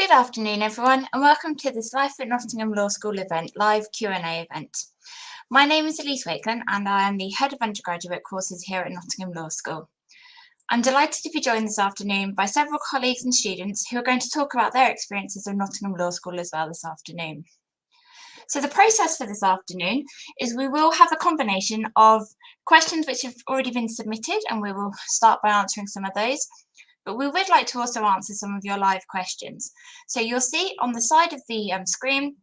Good afternoon, everyone, and welcome to this Life at Nottingham Law School event, live Q&A event. My name is Elise Wakeland, and I am the Head of Undergraduate Courses here at Nottingham Law School. I'm delighted to be joined this afternoon by several colleagues and students who are going to talk about their experiences of Nottingham Law School as well this afternoon. So the process for this afternoon is we will have a combination of questions which have already been submitted, and we will start by answering some of those. But we would like to also answer some of your live questions. So you'll see on the side of the screen,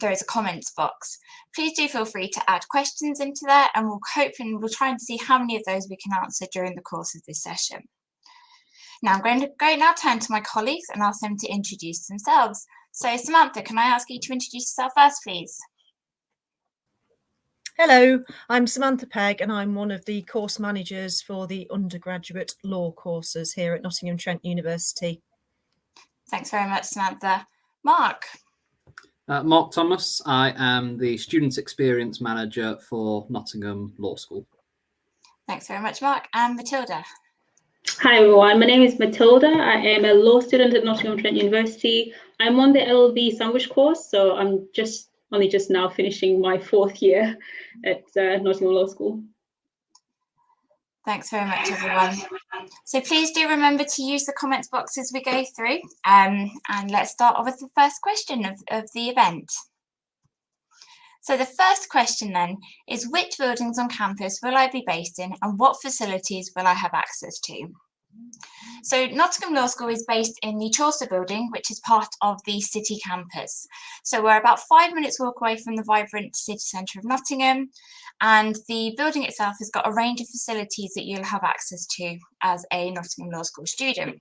there is a comments box. Please do feel free to add questions into there, and we'll try and see how many of those we can answer during the course of this session. Now I'm going to turn to my colleagues and ask them to introduce themselves. So Samantha, can I ask you to introduce yourself first, please? Hello, I'm Samantha Pegg and I'm one of the course managers for the undergraduate law courses here at Nottingham Trent University. Thanks very much, Samantha. Mark. Mark Thomas. I am the Student Experience Manager for Nottingham Law School. Thanks very much, Mark. And Matilda. Hi everyone, my name is Matilda. I am a law student at Nottingham Trent University. I'm on the LLB sandwich course, so I'm only just now finishing my 4th year at Nottingham Law School. Thanks very much, everyone. So please do remember to use the comments box as we go through. And let's start off with the first question of the event. So the first question then is, which buildings on campus will I be based in and what facilities will I have access to? So Nottingham Law School is based in the Chaucer building, which is part of the city campus. So we're about 5 minutes walk away from the vibrant city centre of Nottingham, and the building itself has got a range of facilities that you'll have access to as a Nottingham Law School student.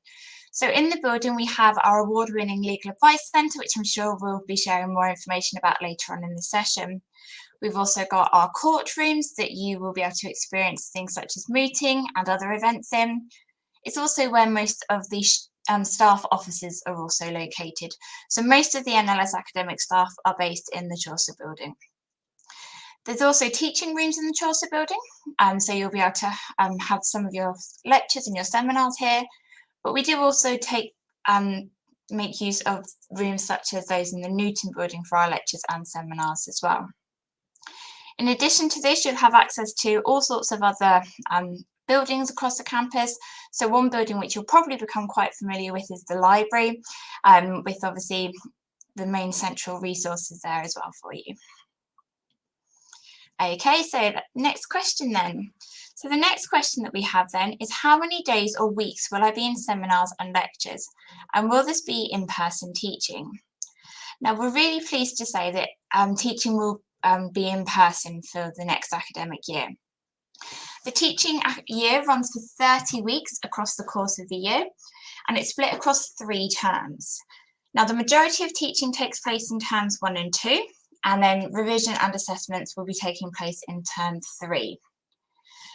So in the building, we have our award-winning Legal Advice Centre, which I'm sure we'll be sharing more information about later on in the session. We've also got our courtrooms that you will be able to experience things such as mooting and other events in. It's also where most of the staff offices are also located. So most of the NLS academic staff are based in the Chaucer building. There's also teaching rooms in the Chaucer building, so you'll be able to have some of your lectures and your seminars here. But we do also make use of rooms such as those in the Newton building for our lectures and seminars as well. In addition to this, you'll have access to all sorts of other buildings across the campus. So one building which you'll probably become quite familiar with is the library, with obviously the main central resources there as well for you. Okay, so the next question then. So the next question that we have then is, how many days or weeks will I be in seminars and lectures? And will this be in-person teaching? Now, we're really pleased to say that teaching will be in person for the next academic year. The teaching year runs for 30 weeks across the course of the year, and it's split across 3 terms. Now, the majority of teaching takes place in terms 1 and 2, and then revision and assessments will be taking place in term 3.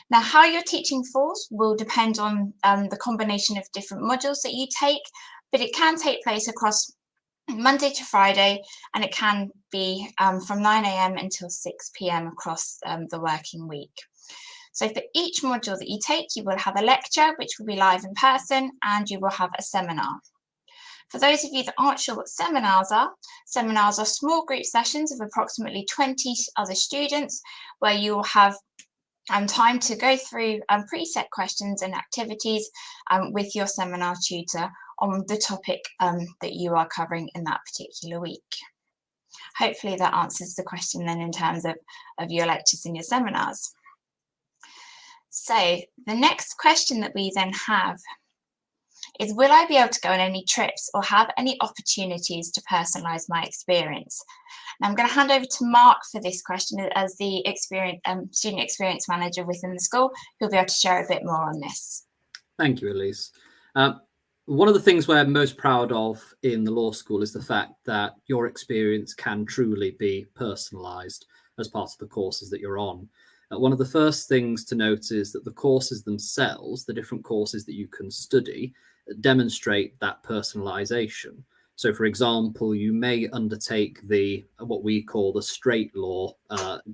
Now, how your teaching falls will depend on the combination of different modules that you take, but it can take place across Monday to Friday, and it can be from 9 AM until 6 PM across the working week. So for each module that you take, you will have a lecture, which will be live in person, and you will have a seminar. For those of you that aren't sure what seminars are small group sessions of approximately 20 other students, where you will have time to go through preset questions and activities with your seminar tutor on the topic that you are covering in that particular week. Hopefully that answers the question then in terms of your lectures and your seminars. So the next question that we then have is, will I be able to go on any trips or have any opportunities to personalise my experience? Now I'm going to hand over to Mark for this question as the student experience manager within the school, who'll be able to share a bit more on this. Thank you, Elise. One of the things we're most proud of in the law school is the fact that your experience can truly be personalised as part of the courses that you're on. One of the first things to note is that the courses themselves, the different courses that you can study, demonstrate that personalisation. So, for example, you may undertake what we call the straight law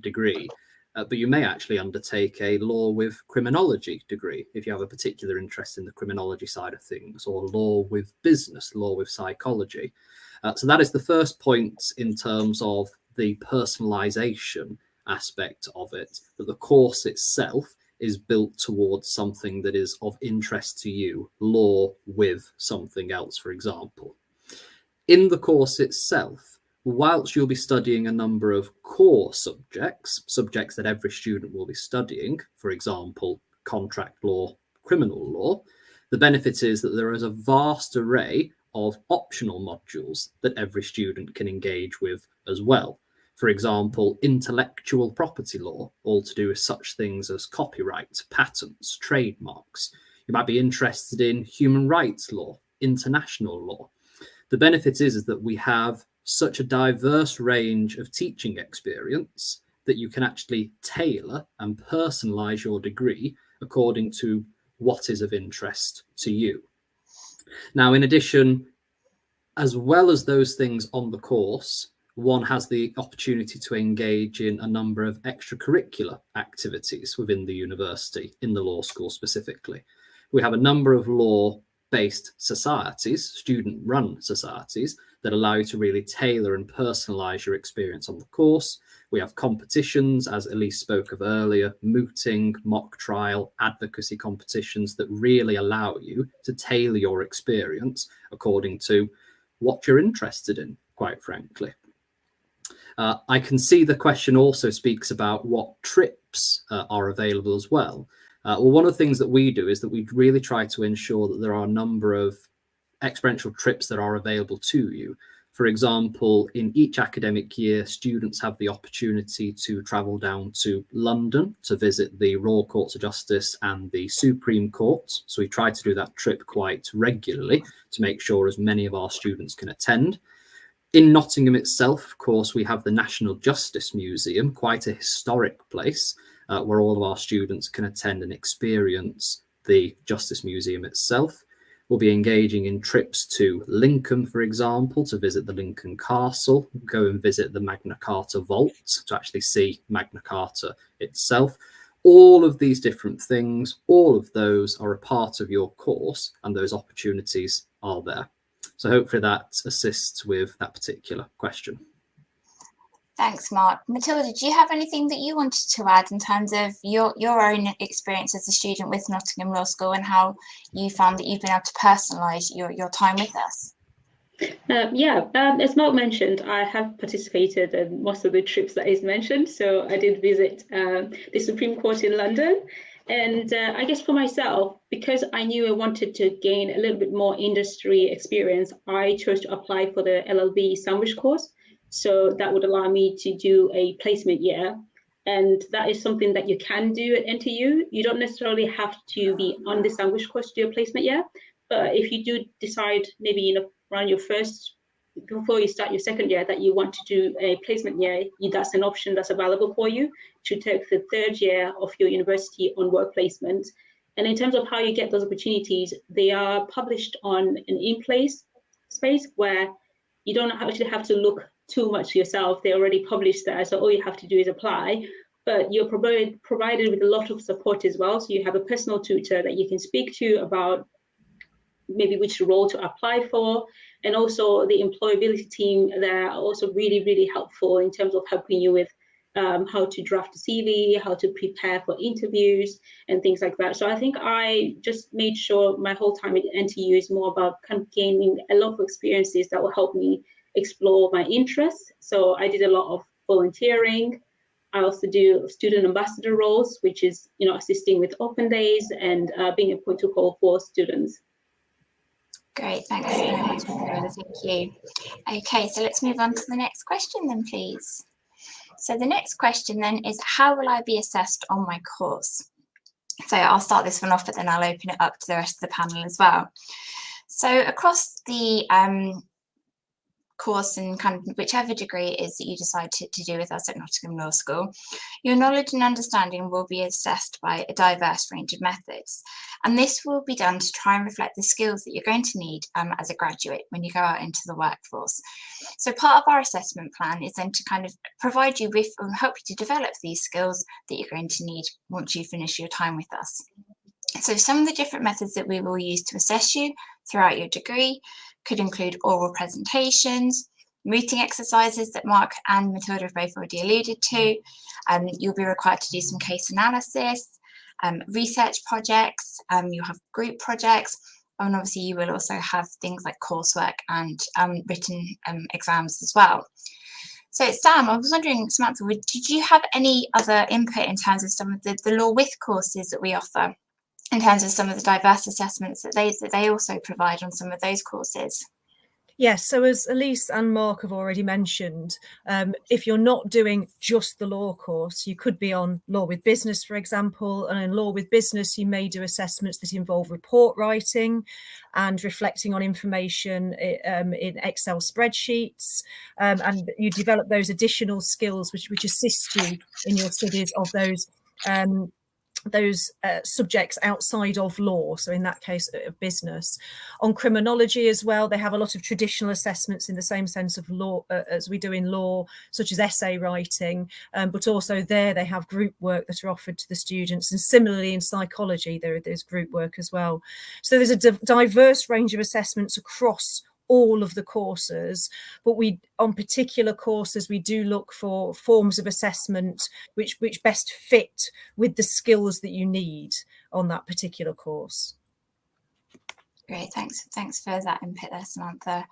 degree, but you may actually undertake a law with criminology degree if you have a particular interest in the criminology side of things, or law with business, law with psychology. So that is the first point in terms of the personalisation aspect of it, that the course itself is built towards something that is of interest to you, law with something else, for example. In the course itself, whilst you'll be studying a number of core subjects that every student will be studying, for example, contract law, criminal law, the benefit is that there is a vast array of optional modules that every student can engage with as well. For example, intellectual property law, all to do with such things as copyright, patents, trademarks. You might be interested in human rights law, international law. The benefit is that we have such a diverse range of teaching experience that you can actually tailor and personalize your degree according to what is of interest to you. Now, in addition, as well as those things on the course, one has the opportunity to engage in a number of extracurricular activities within the university, in the law school specifically. We have a number of law-based societies, student-run societies, that allow you to really tailor and personalise your experience on the course. We have competitions, as Elise spoke of earlier, mooting, mock trial, advocacy competitions that really allow you to tailor your experience according to what you're interested in, quite frankly. I can see the question also speaks about what trips are available as well. Well, one of the things that we do is that we really try to ensure that there are a number of experiential trips that are available to you. For example, in each academic year, students have the opportunity to travel down to London to visit the Royal Courts of Justice and the Supreme Court. So we try to do that trip quite regularly to make sure as many of our students can attend. In Nottingham itself, of course, we have the National Justice Museum, quite a historic place where all of our students can attend and experience the Justice Museum itself. We'll be engaging in trips to Lincoln, for example, to visit the Lincoln Castle, go and visit the Magna Carta Vault to actually see Magna Carta itself. All of these different things, all of those are a part of your course, and those opportunities are there. So hopefully that assists with that particular question. Thanks, Mark. Matilda, do you have anything that you wanted to add in terms of your own experience as a student with Nottingham Law School and how you found that you've been able to personalise your time with us? As Mark mentioned, I have participated in most of the trips that he's mentioned. So I did visit the Supreme Court in London. And I guess for myself, because I knew I wanted to gain a little bit more industry experience, I chose to apply for the LLB sandwich course. So that would allow me to do a placement year. And that is something that you can do at NTU. You don't necessarily have to be on the sandwich course to do a placement year. But if you do decide maybe around your first, before you start your second year, that you want to do a placement year, that's an option that's available for you to take the third year of your university on work placement. And in terms of how you get those opportunities, they are published on an in-place space where you don't actually have to look too much yourself. They're already published there, so all you have to do is apply. But you're provided with a lot of support as well. So you have a personal tutor that you can speak to about maybe which role to apply for. And also the employability team, they're also really, really helpful in terms of helping you with how to draft a CV, how to prepare for interviews and things like that. So I think I just made sure my whole time at NTU is more about kind of gaining a lot of experiences that will help me explore my interests. So I did a lot of volunteering. I also do student ambassador roles, which is, assisting with open days and being a point of call for students. Great, thanks very much, Matilda. Thank you. Okay, so let's move on to the next question then, please. So the next question then is, how will I be assessed on my course? So I'll start this one off, but then I'll open it up to the rest of the panel as well. So across the course and kind of whichever degree it is that you decide to do with us at Nottingham Law School, your knowledge and understanding will be assessed by a diverse range of methods. And this will be done to try and reflect the skills that you're going to need as a graduate when you go out into the workforce. So part of our assessment plan is then to kind of provide you with and help you to develop these skills that you're going to need once you finish your time with us. So some of the different methods that we will use to assess you throughout your degree could include oral presentations, mooting exercises that Mark and Matilda have both already alluded to. You'll be required to do some case analysis, research projects, you'll have group projects, and obviously you will also have things like coursework and written exams as well. So Sam, I was wondering, Samantha, did you have any other input in terms of some of the law with courses that we offer, in terms of some of the diverse assessments that they also provide on some of those courses? Yes, so as Elise and Mark have already mentioned, if you're not doing just the law course, you could be on Law with Business, for example, and in Law with Business, you may do assessments that involve report writing and reflecting on information in Excel spreadsheets, and you develop those additional skills which assist you in your studies of those subjects outside of law, so in that case of business. On criminology as well, they have a lot of traditional assessments in the same sense of law as we do in law, such as essay writing, but also there they have group work that are offered to the students, and similarly in psychology there's group work as well. So there's a diverse range of assessments across all of the courses, but on particular courses we do look for forms of assessment which best fit with the skills that you need on that particular course. Great, thanks for that input there, Samantha.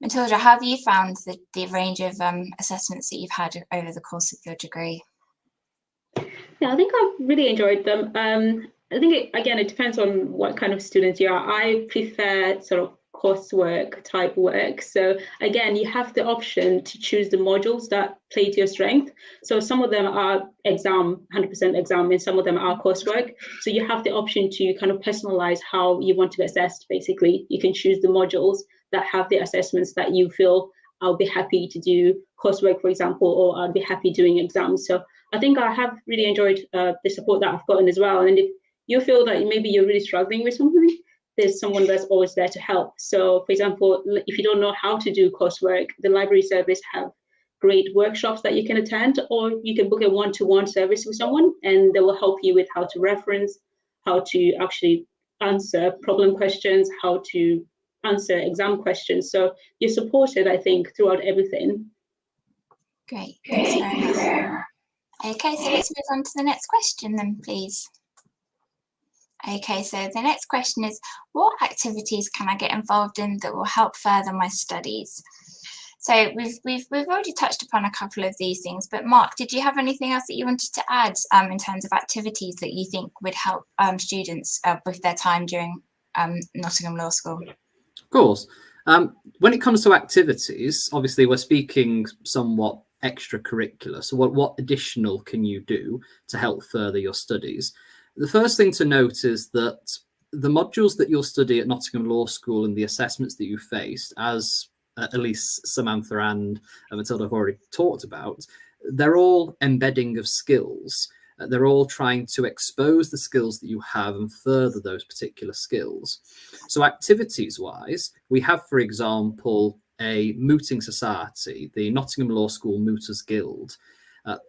Matilda, how have you found the range of assessments that you've had over the course of your degree? Yeah, I think I've really enjoyed them. I think it depends on what kind of student you are. I prefer sort of coursework type work. So again, you have the option to choose the modules that play to your strength. So some of them are 100% exam, and some of them are coursework. So you have the option to kind of personalize how you want to be assessed. Basically, you can choose the modules that have the assessments that you feel, I'll be happy to do coursework, for example, or I'll be happy doing exams. So I think I have really enjoyed the support that I've gotten as well. And if you feel that maybe you're really struggling with something, there's someone that's always there to help. So for example, if you don't know how to do coursework, the library service have great workshops that you can attend, or you can book a one-to-one service with someone and they will help you with how to reference, how to actually answer problem questions, how to answer exam questions. So you're supported, I think, throughout everything. Great, thanks very much. Okay, so let's move on to the next question then, please. Okay, so the next question is, what activities can I get involved in that will help further my studies? So we've already touched upon a couple of these things, but Mark, did you have anything else that you wanted to add in terms of activities that you think would help students with their time during Nottingham Law School? Of course. When it comes to activities, obviously we're speaking somewhat extracurricular. So what additional can you do to help further your studies? The first thing to note is that the modules that you'll study at Nottingham Law School and the assessments that you faced, as at least Samantha and Matilda have already talked about, they're all embedding of skills. They're all trying to expose the skills that you have and further those particular skills. So activities-wise, we have, for example, a mooting society, the Nottingham Law School Mooters Guild.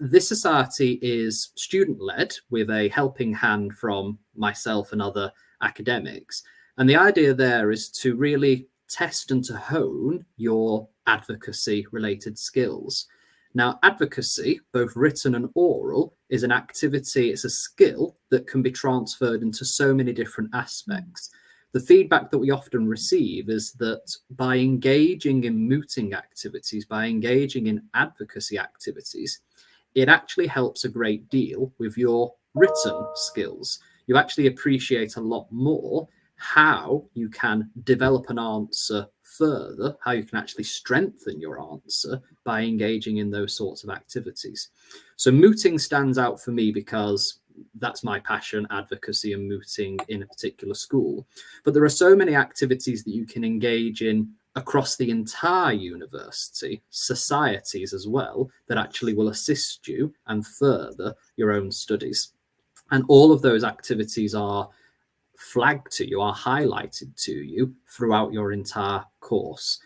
This society is student-led with a helping hand from myself and other academics. And the idea there is to really test and to hone your advocacy-related skills. Now, advocacy, both written and oral, is an activity, it's a skill that can be transferred into so many different aspects. The feedback that we often receive is that by engaging in mooting activities, by engaging in advocacy activities, it actually helps a great deal with your written skills. You actually appreciate a lot more how you can develop an answer further, how you can actually strengthen your answer by engaging in those sorts of activities. So mooting stands out for me because that's my passion, advocacy and mooting in a particular school. But there are so many activities that you can engage in across the entire university, societies as well, that actually will assist you and further your own studies. And all of those activities are flagged to you, are highlighted to you throughout your entire course.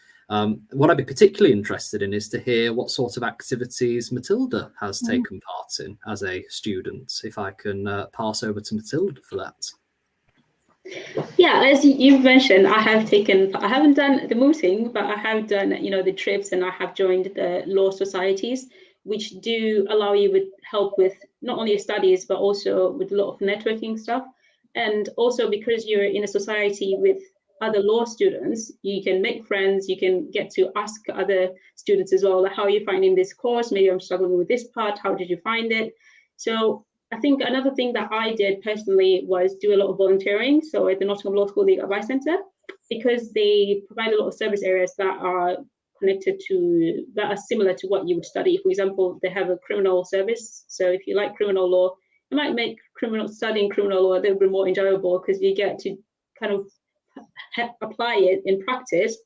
What I'd be particularly interested in is to hear what sort of activities Matilda has taken part in as a student. If I can pass over to Matilda for that. Yeah, as you've mentioned, I haven't done the mooting, but I have done, the trips, and I have joined the law societies, which do allow you with help with not only your studies, but also with a lot of networking stuff. And also because you're in a society with other law students, you can make friends, you can get to ask other students as well, like, how are you finding this course? Maybe I'm struggling with this part, how did you find it? So I think another thing that I did personally was do a lot of volunteering. So at the Nottingham Law School Legal Advice Centre, because they provide a lot of service areas that are similar to what you would study. For example, they have a criminal service. So if you like criminal law, it might make studying criminal law a little bit more enjoyable, because you get to kind of apply it in practice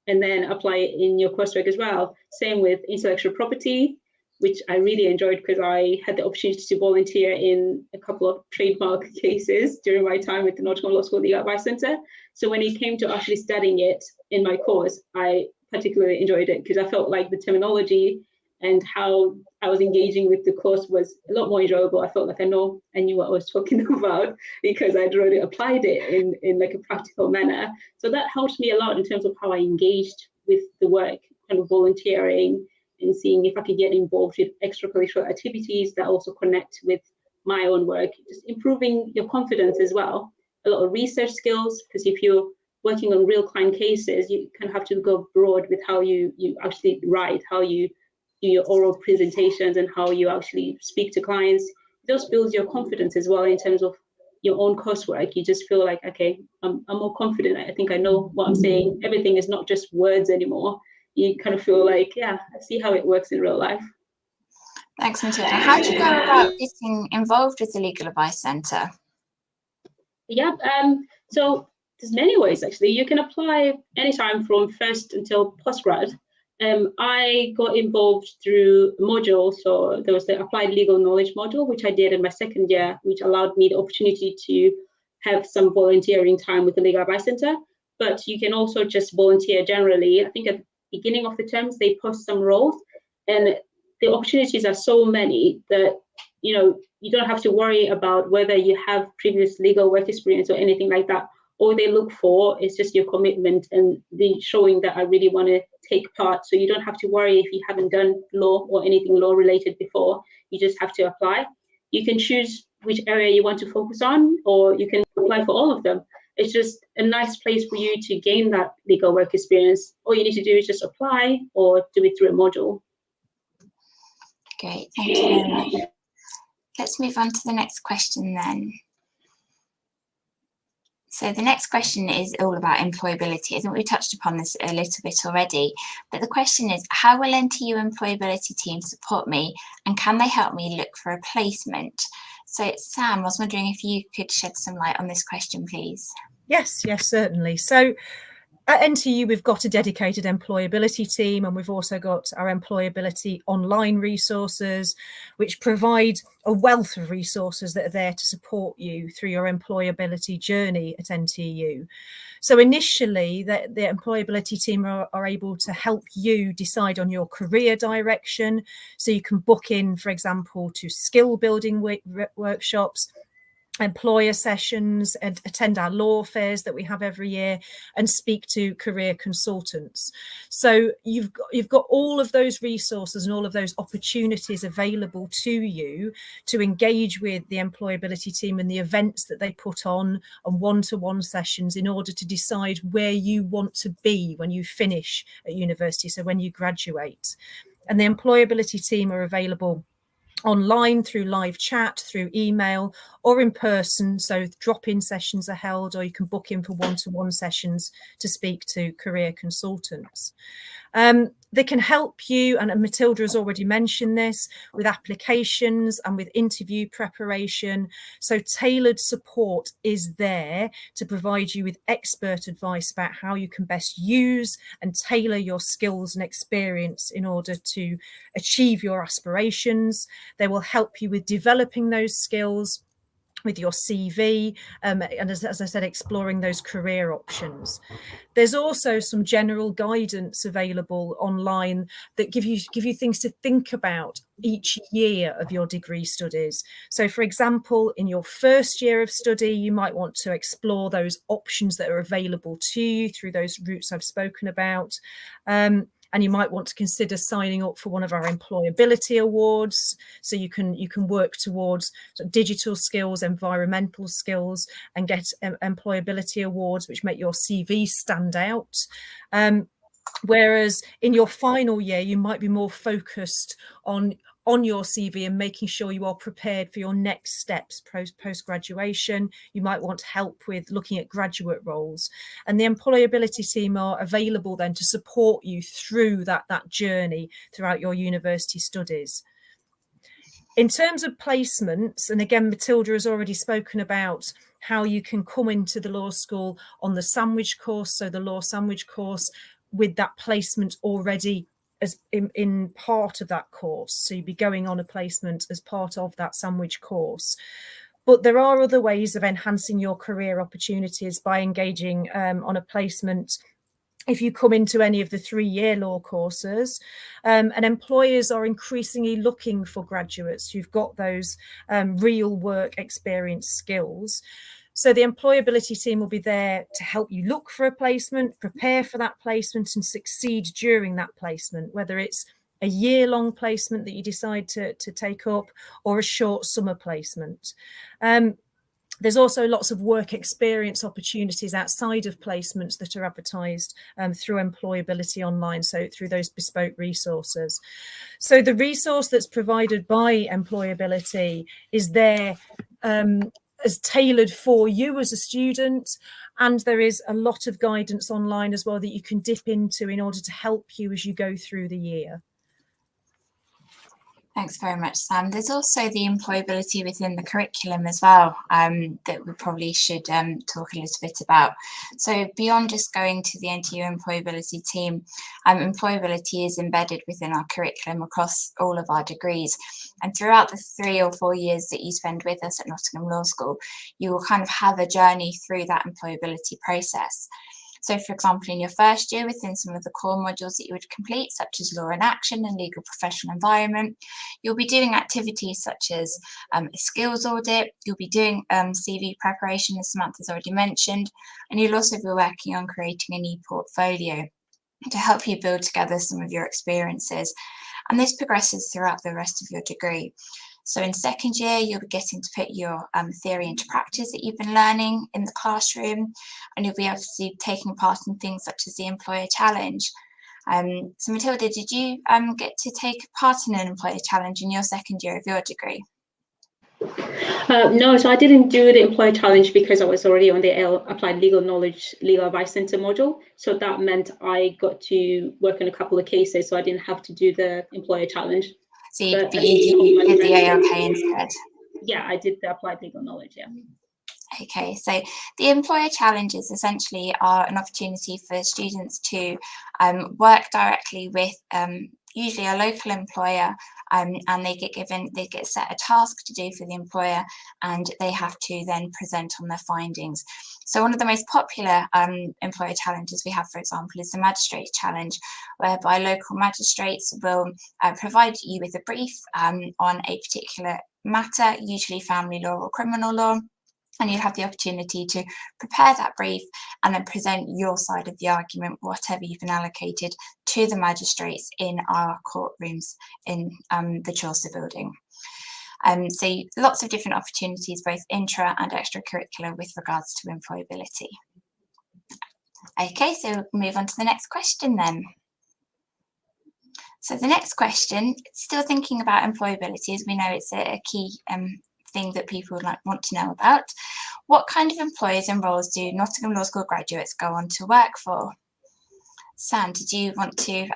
and then apply it in your coursework as well. Same with intellectual property, which I really enjoyed because I had the opportunity to volunteer in a couple of trademark cases during my time with the Nottingham Law School Legal Advice Centre. So when it came to actually studying it in my course, I particularly enjoyed it because I felt like the terminology and how I was engaging with the course was a lot more enjoyable. I felt like I knew what I was talking about because I'd already applied it in like a practical manner. So that helped me a lot in terms of how I engaged with the work, kind of volunteering and seeing if I could get involved with extracurricular activities that also connect with my own work, just improving your confidence as well. A lot of research skills, because if you're working on real client cases, you kind of have to go broad with how you actually write, how you do your oral presentations and how you actually speak to clients. It just builds your confidence as well in terms of your own coursework. You just feel like, okay, I'm more confident. I think I know what I'm saying. Everything is not just words anymore. You kind of feel like, yeah, I see how it works in real life. Thanks, Matilda. How do you go about getting involved with the Legal Advice Centre? Yeah, so there's many ways actually. You can apply anytime from first until postgrad. I got involved through a module, so there was the Applied Legal Knowledge module, which I did in my second year, which allowed me the opportunity to have some volunteering time with the Legal Advice Centre. But you can also just volunteer generally. I think at the beginning of the terms, they post some roles, and the opportunities are so many that, you don't have to worry about whether you have previous legal work experience or anything like that. All they look for is just your commitment and the showing that I really want to take part. So you don't have to worry if you haven't done law or anything law related before. You just have to apply. You can choose which area you want to focus on, or you can apply for all of them. It's just a nice place for you to gain that legal work experience. All you need to do is just apply or do it through a module. Great, thank you very much. Let's move on to the next question then. So the next question is all about employability. I think we touched upon this a little bit already, but the question is, how will NTU employability team support me, and can they help me look for a placement? So Sam, I was wondering if you could shed some light on this question, please. Yes, certainly. So at NTU, we've got a dedicated employability team, and we've also got our employability online resources, which provide a wealth of resources that are there to support you through your employability journey at NTU. So initially, the employability team are able to help you decide on your career direction. So you can book in, for example, to skill building workshops, employer sessions, and attend our law fairs that we have every year, and speak to career consultants. So you've got all of those resources and all of those opportunities available to you to engage with the employability team and the events that they put on, and one-to-one sessions, in order to decide where you want to be when you finish at university, so when you graduate. And the employability team are available online through live chat, through email, or in person. So drop-in sessions are held, or you can book in for one-to-one sessions to speak to career consultants. They can help you, and Matilda has already mentioned this, with applications and with interview preparation. So tailored support is there to provide you with expert advice about how you can best use and tailor your skills and experience in order to achieve your aspirations. They will help you with developing those skills with your CV, and as I said, exploring those career options. There's also some general guidance available online that give you things to think about each year of your degree studies. So, for example, in your first year of study, you might want to explore those options that are available to you through those routes I've spoken about. And you might want to consider signing up for one of our employability awards, so you can work towards sort of digital skills, environmental skills, and get employability awards which make your CV stand out. Whereas in your final year, you might be more focused on your CV and making sure you are prepared for your next steps post-graduation. You might want help with looking at graduate roles, and the employability team are available then to support you through that journey throughout your university studies. In terms of placements, and again, Matilda has already spoken about how you can come into the law school on the sandwich course, so the law sandwich course, with that placement already as in part of that course. So you'd be going on a placement as part of that sandwich course. But there are other ways of enhancing your career opportunities by engaging on a placement. If you come into any of the 3-year law courses, and employers are increasingly looking for graduates who've got those real work experience skills. So the employability team will be there to help you look for a placement, prepare for that placement, and succeed during that placement, whether it's a year-long placement that you decide to take up or a short summer placement. There's also lots of work experience opportunities outside of placements that are advertised through Employability Online, so through those bespoke resources. So the resource that's provided by Employability is there as tailored for you as a student, and there is a lot of guidance online as well that you can dip into in order to help you as you go through the year. Thanks very much, Sam. There's also the employability within the curriculum as well that we probably should talk a little bit about. So beyond just going to the NTU employability team, employability is embedded within our curriculum across all of our degrees. And throughout the 3 or 4 years that you spend with us at Nottingham Law School, you will kind of have a journey through that employability process. So, for example, in your first year, within some of the core modules that you would complete, such as law in action and legal professional environment, you'll be doing activities such as a skills audit, you'll be doing CV preparation, as Samantha's already mentioned, and you'll also be working on creating an e-portfolio to help you build together some of your experiences. And this progresses throughout the rest of your degree. So in second year, you'll be getting to put your theory into practice that you've been learning in the classroom, and you'll be able to be taking part in things such as the Employer Challenge. So Matilda, did you get to take part in an Employer Challenge in your second year of your degree? No, so I didn't do the Employer Challenge because I was already on the Applied Legal Knowledge Legal Advice Centre module. So that meant I got to work on a couple of cases, so I didn't have to do the Employer Challenge. So you did the ALK instead? Yeah, I did the Applied Legal Knowledge, yeah. Okay, so the Employer Challenges essentially are an opportunity for students to work directly with usually a local employer, and they get set a task to do for the employer, and they have to then present on their findings. So one of the most popular employer challenges we have, for example, is the Magistrate Challenge, whereby local magistrates will provide you with a brief on a particular matter, usually family law or criminal law, and you have the opportunity to prepare that brief and then present your side of the argument, whatever you've been allocated, to the magistrates in our courtrooms in the Chaucer building. So lots of different opportunities, both intra and extracurricular, with regards to employability. Okay, so we'll move on to the next question then. So the next question, still thinking about employability, as we know it's a key thing that people would want to know about. What kind of employers and roles do Nottingham Law School graduates go on to work for? Sam, did you want to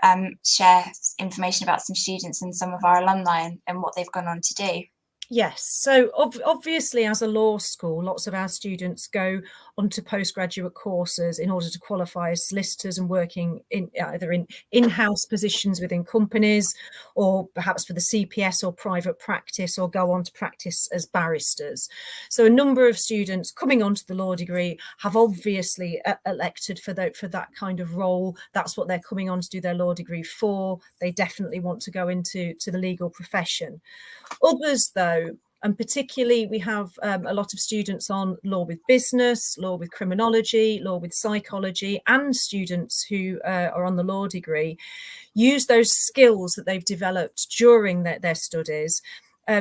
share information about some students and some of our alumni and what they've gone on to do? Yes, so obviously as a law school, lots of our students go onto postgraduate courses in order to qualify as solicitors and working in either in-house positions within companies, or perhaps for the CPS or private practice, or go on to practice as barristers. So a number of students coming onto the law degree have obviously elected for that kind of role. That's what they're coming on to do their law degree for. They definitely want to go into the legal profession. Others, though, and particularly we have a lot of students on law with business, law with criminology, law with psychology, and students who are on the law degree use those skills that they've developed during their studies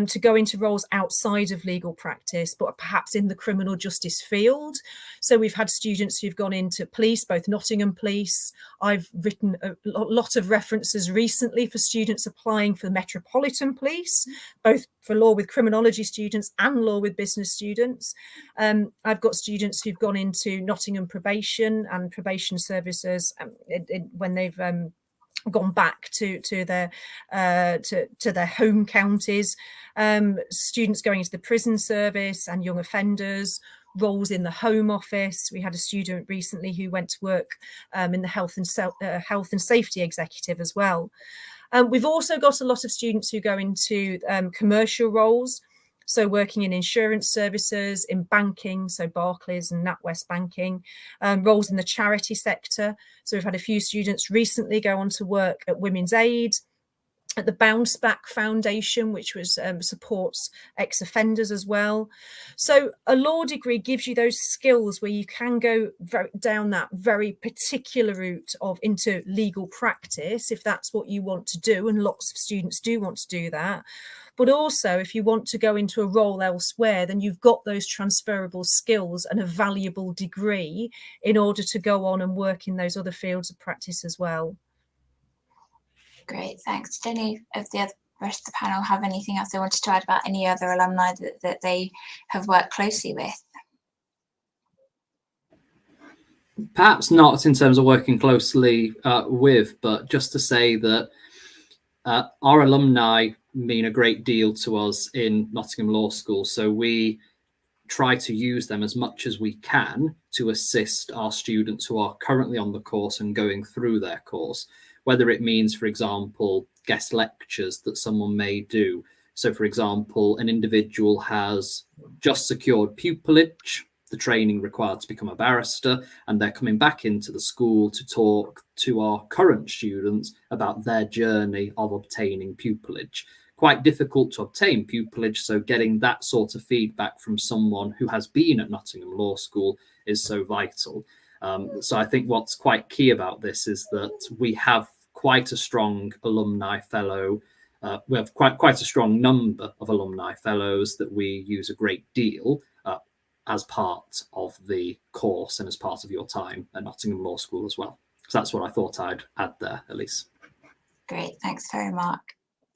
to go into roles outside of legal practice, but perhaps in the criminal justice field. So we've had students who've gone into police, both Nottingham Police. I've written a lot of references recently for students applying for the Metropolitan Police, both for law with criminology students and law with business students. I've got students who've gone into Nottingham Probation and probation services when they've gone back to their home counties, students going into the prison service and young offenders, roles in the Home Office. We had a student recently who went to work in the health and safety executive as well. We've also got a lot of students who go into commercial roles, so working in insurance services, in banking, so Barclays and NatWest Banking, roles in the charity sector. So we've had a few students recently go on to work at Women's Aid, at the Bounce Back Foundation, which was supports ex-offenders as well. So a law degree gives you those skills where you can go down that very particular route of into legal practice, if that's what you want to do, and lots of students do want to do that. But also, if you want to go into a role elsewhere, then you've got those transferable skills and a valuable degree in order to go on and work in those other fields of practice as well. Great, thanks. Did any of the rest of the panel have anything else they wanted to add about any other alumni that they have worked closely with? Perhaps not in terms of working closely with, but just to say that our alumni mean a great deal to us in Nottingham Law School. So we try to use them as much as we can to assist our students who are currently on the course and going through their course, whether it means, for example, guest lectures that someone may do. So, for example, an individual has just secured pupillage, the training required to become a barrister, and they're coming back into the school to talk to our current students about their journey of obtaining pupillage. Quite difficult to obtain pupillage, so getting that sort of feedback from someone who has been at Nottingham Law School is so vital. So I think what's quite key about this is that we have quite a strong alumni fellow. We have quite a strong number of alumni fellows that we use a great deal as part of the course and as part of your time at Nottingham Law School as well. So that's what I thought I'd add there, Elise. Great, thanks very much.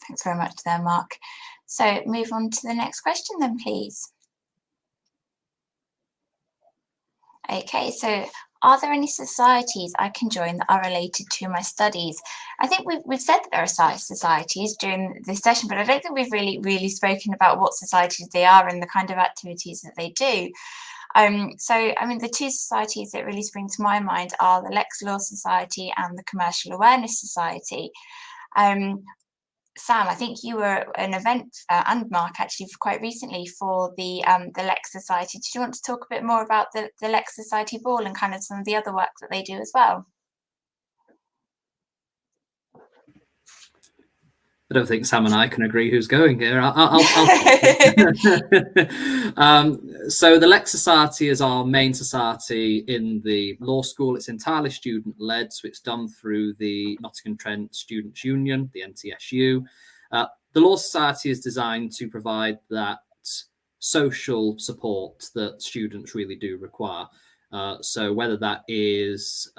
Thanks very much there, Mark. So move on to the next question then, please. Okay, so are there any societies I can join that are related to my studies? I think we've said that there are societies during this session, but I don't think we've really spoken about what societies they are and the kind of activities that they do. So, I mean, the two societies that really spring to my mind are the Lex Law Society and the Commercial Awareness Society. Sam, I think you were at an event, and Mark actually quite recently, for the Lex Society. Did you want to talk a bit more about the Lex Society Ball and kind of some of the other work that they do as well? I don't think Sam and I can agree who's going here. So the Lex Society is our main society in the law school. It's entirely student-led, so it's done through the Nottingham Trent Students' Union, the NTSU. The Law Society is designed to provide that social support that students really do require. So whether that is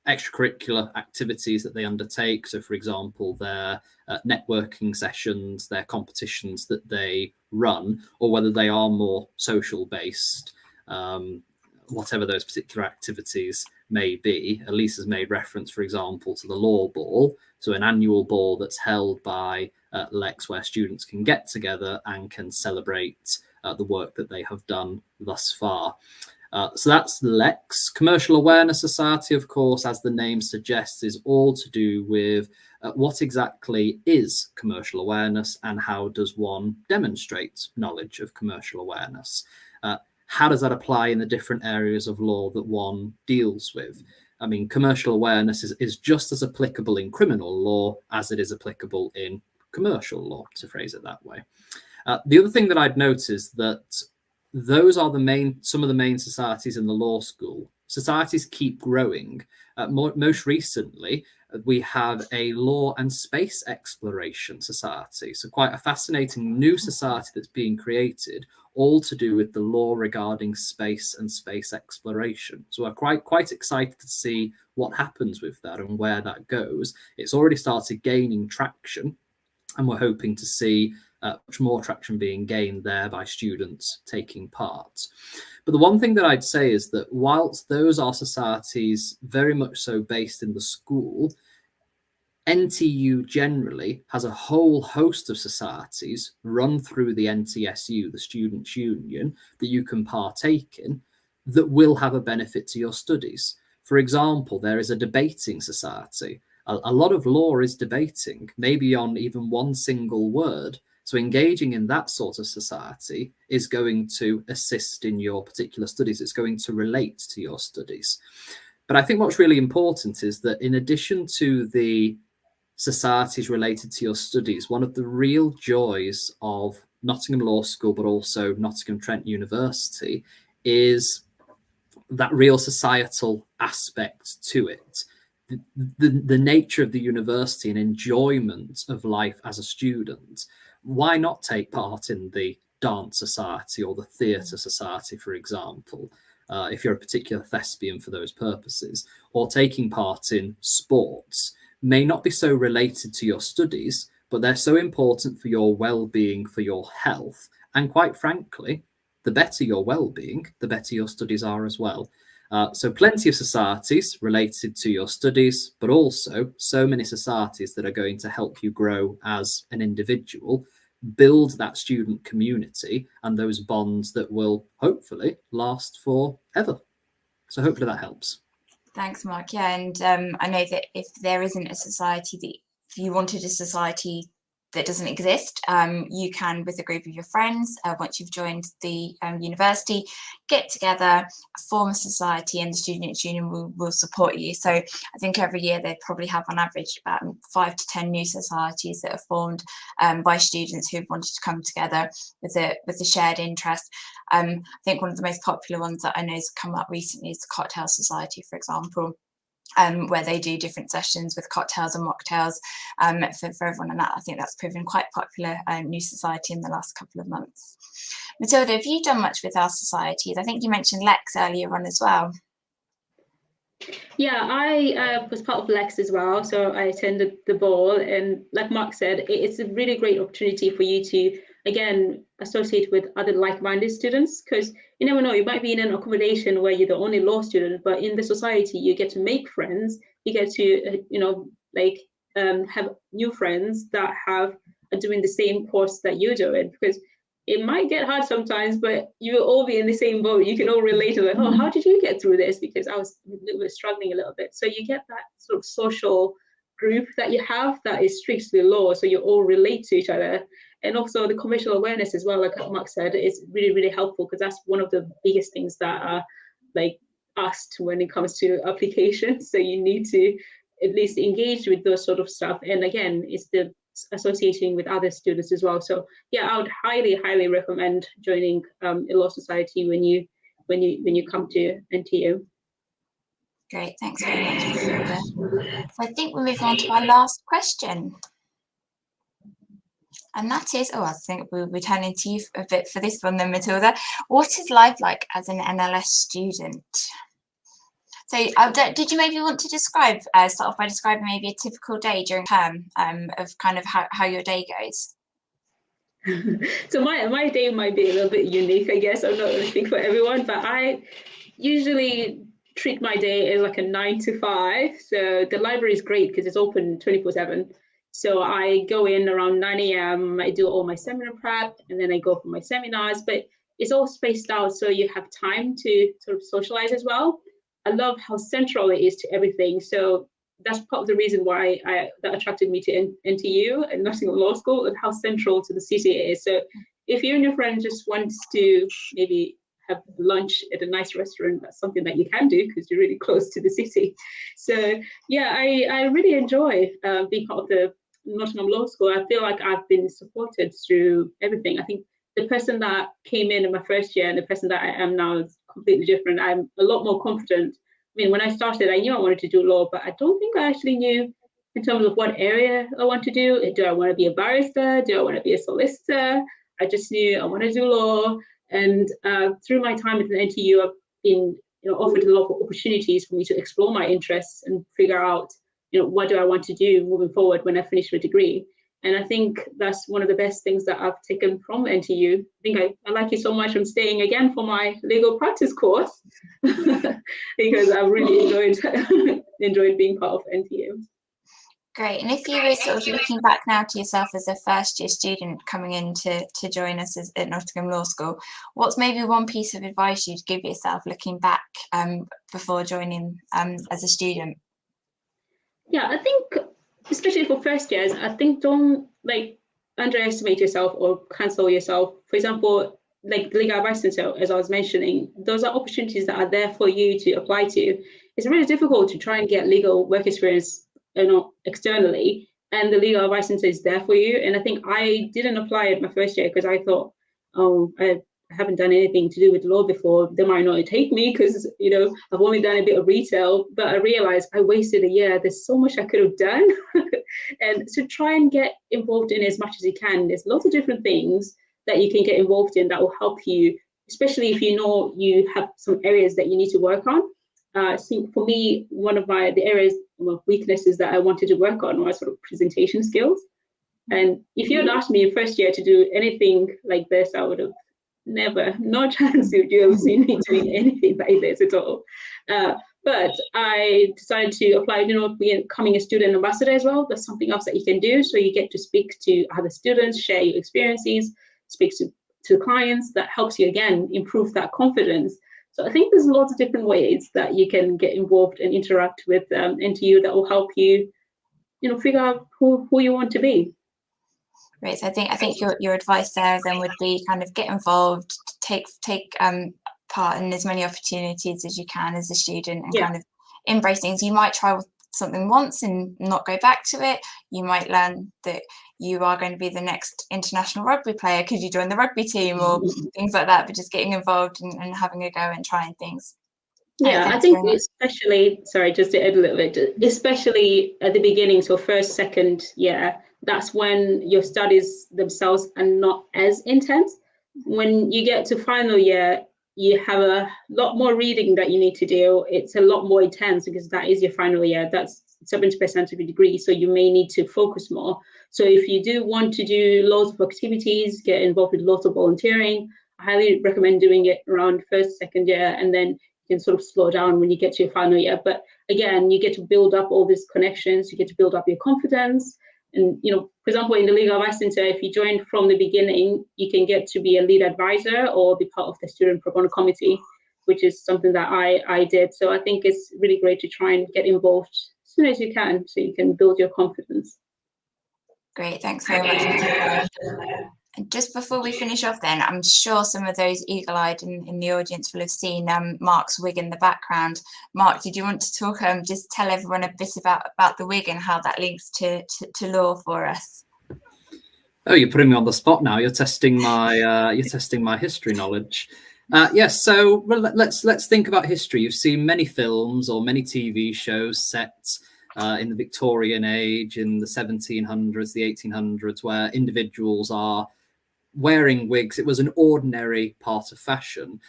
extracurricular activities that they undertake. So, for example, their networking sessions, their competitions that they run, or whether they are more social based, whatever those particular activities may be. Elise has made reference, for example, to the law ball. So an annual ball that's held by Lex, where students can get together and can celebrate the work that they have done thus far. So that's Lex. Commercial Awareness Society, of course, as the name suggests, is all to do with what exactly is commercial awareness and how does one demonstrate knowledge of commercial awareness. How does that apply in the different areas of law that one deals with? I mean, commercial awareness is just as applicable in criminal law as it is applicable in commercial law, to phrase it that way. The other thing that I'd notice that those are some of the main societies in the law school. Societies keep growing. Most recently, we have a law and space exploration society. So quite a fascinating new society that's being created, all to do with the law regarding space and space exploration. So we're quite excited to see what happens with that and where that goes. It's already started gaining traction, and we're hoping to see much more traction being gained there by students taking part. But the one thing that I'd say is that whilst those are societies very much so based in the school, NTU generally has a whole host of societies run through the NTSU, the Students' Union, that you can partake in that will have a benefit to your studies. For example, there is a debating society. A lot of law is debating, maybe on even one single word. So engaging in that sort of society is going to assist in your particular studies. It's going to relate to your studies. But I think what's really important is that in addition to the societies related to your studies, one of the real joys of Nottingham Law School, but also Nottingham Trent University, is that real societal aspect to it. The nature of the university and enjoyment of life as a student. Why not take part in the dance society or the theatre society, for example, if you're a particular thespian for those purposes, or taking part in sports? May not be so related to your studies, but they're so important for your well-being, for your health. And quite frankly, the better your well-being, the better your studies are as well. So plenty of societies related to your studies, but also so many societies that are going to help you grow as an individual, build that student community and those bonds that will hopefully last forever. So hopefully that helps. Thanks, Mark. Yeah, and I know that if there isn't a society that, if you wanted a society that doesn't exist, you can, with a group of your friends, once you've joined the university, get together, form a society, and the Students' Union will support you. So I think every year they probably have on average about 5 to 10 new societies that are formed by students who've wanted to come together with a shared interest. I think one of the most popular ones that I know has come up recently is the Cocktail Society, for example. Where they do different sessions with cocktails and mocktails for everyone, and that I think that's proven quite popular new society in the last couple of months. Matilda, have you done much with our societies? I think you mentioned Lex earlier on as well. Yeah, I was part of Lex as well, so I attended the ball, and like Mark said, it's a really great opportunity for you to, again, associate with other like-minded students, because you never know, you might be in an accommodation where you're the only law student, but in the society you get to make friends, you get to have new friends that are doing the same course that you're doing, because it might get hard sometimes, but you will all be in the same boat. You can all relate to it. Oh, how did you get through this? Because I was struggling a little bit. So you get that sort of social group that you have that is strictly law. So you all relate to each other. And also the commercial awareness as well, like Mark said, is really, really helpful, because that's one of the biggest things that are like asked when it comes to applications. So you need to at least engage with those sort of stuff. And again, it's the associating with other students as well. So yeah, I would highly recommend joining a law society when you come to NTU. Great, thanks very much, Matilda. So I think we'll move on to our last question. And that is, I think we'll be turning to you a bit for this one then, Matilda. What is life like as an NLS student? So did you maybe want to start off by describing maybe a typical day during term of kind of how your day goes? So my day might be a little bit unique, I guess. I'm not going to speak for everyone, but I usually treat my day as like a 9 to 5. So the library is great because it's open 24/7. So I go in around 9 a.m. I do all my seminar prep, and then I go for my seminars. But it's all spaced out, so you have time to sort of socialize as well. I love how central it is to everything. So that's part of the reason why that attracted me to NTU and Nottingham Law School, and how central to the city it is. So if you and your friend just wants to maybe have lunch at a nice restaurant, that's something that you can do because you're really close to the city. So yeah, I really enjoy being part of the Nottingham Law School. I feel like I've been supported through everything. I think the person that came in my first year and the person that I am now is completely different. I'm a lot more confident. I mean, when I started, I knew I wanted to do law, but I don't think I actually knew in terms of what area I want to do. Do I want to be a barrister? Do I want to be a solicitor? I just knew I want to do law. And through my time at the NTU, I've been offered a lot of opportunities for me to explore my interests and figure out what do I want to do moving forward when I finish my degree. And I think that's one of the best things that I've taken from NTU. I think I like it so much. I'm staying again for my legal practice course because I really enjoyed being part of NTU. Great. And if you were sort of looking back now to yourself as a first year student coming in to join us at Nottingham Law School, what's maybe one piece of advice you'd give yourself looking back before joining as a student? Yeah, I think especially for first years, I think don't underestimate yourself or cancel yourself. For example, like the legal advice center, as I was mentioning, those are opportunities that are there for you to apply to. It's really difficult to try and get legal work experience externally, and the legal advice center is there for you. And I think I didn't apply it my first year because I thought, oh, I haven't done anything to do with law before. They might not take me because I've only done a bit of retail. But I realized I wasted a year. There's so much I could have done. And so try and get involved in as much as you can. There's lots of different things that you can get involved in that will help you, especially if you have some areas that you need to work on. I think for me, one of the areas of weaknesses that I wanted to work on was sort of presentation skills. And if you had asked me in first year to do anything like this, I would have no chance would you have seen me doing anything like this at all. But I decided to apply, becoming a student ambassador as well. That's something else that you can do. So you get to speak to other students, share your experiences, speak to clients. That helps you, again, improve that confidence. So I think there's lots of different ways that you can get involved and interact with NTU that will help you, figure out who you want to be. Great. So I think your advice there then would be kind of get involved, take part in as many opportunities as you can as a student, and kind of embrace things. You might try something once and not go back to it. You might learn that you are going to be the next international rugby player because you join the rugby team or things like that. But just getting involved and having a go and trying things. Yeah, I think especially, sorry, just to add a little bit, especially at the beginning, so first, second year, that's when your studies themselves are not as intense. When you get to final year, you have a lot more reading that you need to do. It's a lot more intense because that is your final year. That's 70% of your degree, so you may need to focus more. So if you do want to do lots of activities, get involved with lots of volunteering, I highly recommend doing it around first, second year, and then you can sort of slow down when you get to your final year. But again, you get to build up all these connections, you get to build up your confidence. And, for example, in the Legal Advice Center, if you join from the beginning, you can get to be a lead advisor or be part of the student pro bono committee, which is something that I did. So I think it's really great to try and get involved as soon as you can so you can build your confidence. Great, thanks very much. And just before we finish off then, I'm sure some of those eagle-eyed in the audience will have seen Mark's wig in the background. Mark, did you want to talk, just tell everyone a bit about the wig and how that links to law for us? Oh, you're putting me on the spot now. You're testing my history knowledge. Yes, so well, let's think about history. You've seen many films or many TV shows set in the Victorian age, in the 1700s, the 1800s, where individuals are wearing wigs. It was an ordinary part of fashion.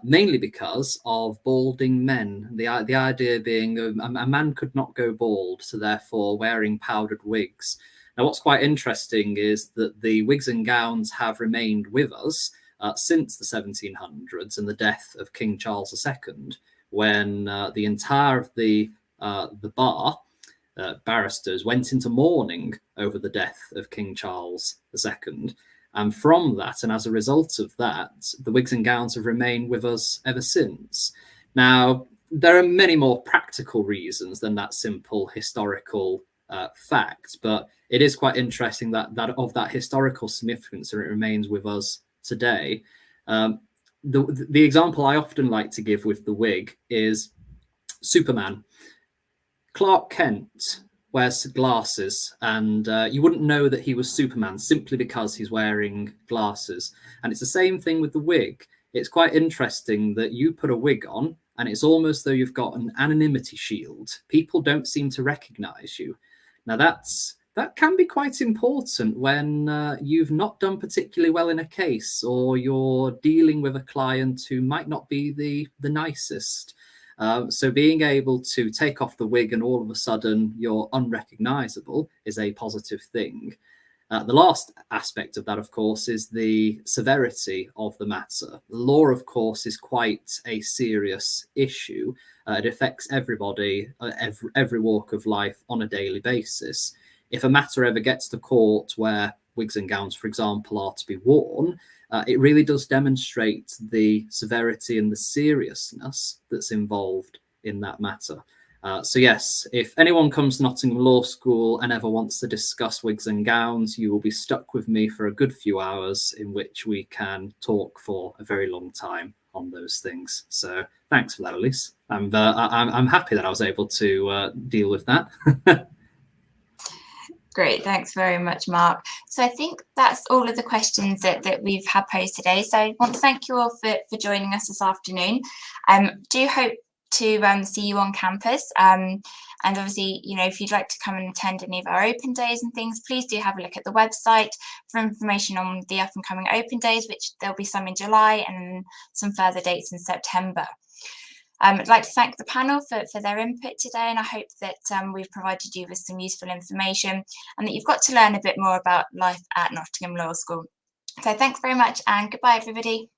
mainly because of balding men. The idea being a man could not go bald, so therefore wearing powdered wigs. Now, what's quite interesting is that the wigs and gowns have remained with us since the 1700s and the death of King Charles II, when the entire of the bar, barristers, went into mourning over the death of King Charles II. And from that, and as a result of that, the wigs and gowns have remained with us ever since. Now, there are many more practical reasons than that simple historical fact, but it is quite interesting that of that historical significance, and it remains with us today. The example I often like to give with the wig is Superman. Clark Kent wears glasses, and you wouldn't know that he was Superman simply because he's wearing glasses. And it's the same thing with the wig. It's quite interesting that you put a wig on and it's almost though you've got an anonymity shield. People don't seem to recognize you. Now that can be quite important when you've not done particularly well in a case, or you're dealing with a client who might not be the nicest. So being able to take off the wig and all of a sudden you're unrecognizable is a positive thing. The last aspect of that, of course, is the severity of the matter. The law, of course, is quite a serious issue. It affects everybody, every walk of life on a daily basis. If a matter ever gets to court where wigs and gowns, for example, are to be worn, it really does demonstrate the severity and the seriousness that's involved in that matter. So yes, if anyone comes to Nottingham Law School and ever wants to discuss wigs and gowns, you will be stuck with me for a good few hours in which we can talk for a very long time on those things. So thanks for that, Elise. I'm happy that I was able to deal with that. Great, thanks very much, Mark. So I think that's all of the questions that we've had posed today. So I want to thank you all for joining us this afternoon. Do hope to see you on campus. And obviously, you know, if you'd like to come and attend any of our open days and things, please do have a look at the website for information on the up and coming open days, which there'll be some in July and some further dates in September. I'd like to thank the panel for their input today, and I hope that we've provided you with some useful information and that you've got to learn a bit more about life at Nottingham Law School. So thanks very much and goodbye, everybody.